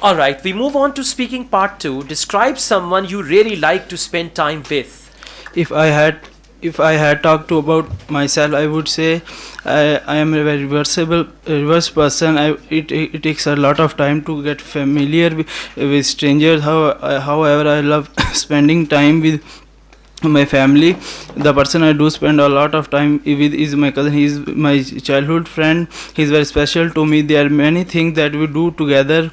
All right, we move on to speaking part 2. Describe someone you really like to spend time with. If I had talked to about myself, I would say I am a very reverse person. It takes a lot of time to get familiar with strangers. However, I love spending time with my family. The person I do spend a lot of time with is my cousin. He is my childhood friend. He is very special to me. There are many things that we do together.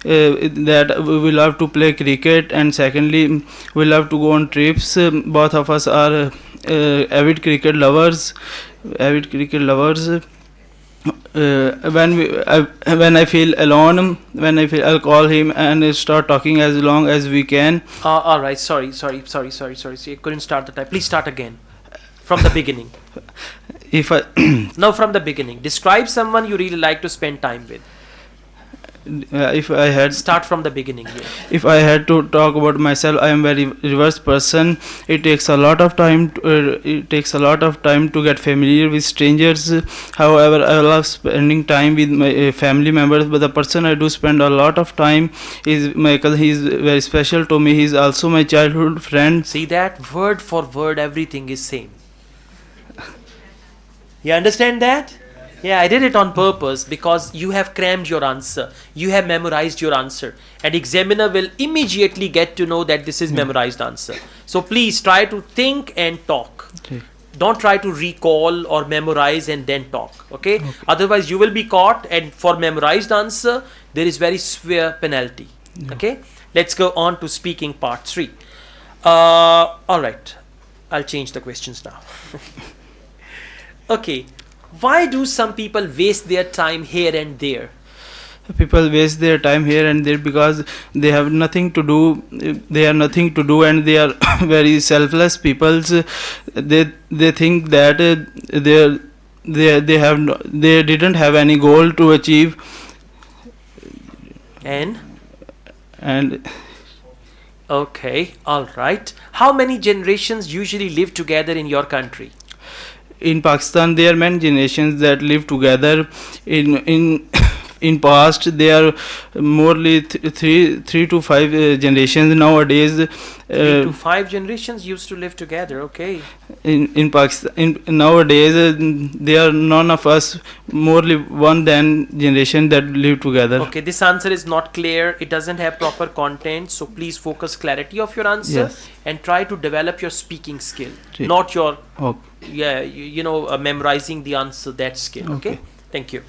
That we love to play cricket, and secondly we love to go on trips. Both of us are avid cricket lovers. When I feel alone, I'll call him and start talking as long as we can. All right, sorry. So you couldn't start the time. Please start again. From the beginning. If I No, from the beginning. Describe someone you really like to spend time with. if I had Start from the beginning. Yeah. If I had to talk about myself, I am very reverse person. It takes a lot of time. To get familiar with strangers. However, I love spending time with my family members. But the person I do spend a lot of time is my cousin. He is very special to me. He is also my childhood friend. See that? Word for word, everything is same. You understand that? Yeah, I did it on purpose because you have crammed your answer. You have memorized your answer. And examiner will immediately get to know that this is memorized answer. So please try to think and talk. Okay. Don't try to recall or memorize and then talk. Okay? Otherwise you will be caught, and for memorized answer, there is very severe penalty. Yeah. Okay? Let's go on to speaking part 3. Alright. I'll change the questions now. Okay. Why do some people waste their time here and there? People waste their time here and there because they have nothing to do. They have nothing to do, and they are very selfless people. They think that they didn't have any goal to achieve. And okay, all right. How many generations usually live together in your country? In Pakistan, there are many generations that live together. In past, there are morely three to five generations nowadays. 3 to 5 generations used to live together. Okay. In Pakistan, nowadays, there are none of us morely one than generation that live together. Okay, this answer is not clear. It doesn't have proper content. So please focus clarity of your answer. Yes. And try to develop your speaking skill, Okay. not your Okay. memorizing the answer, that skill. Okay. Thank you.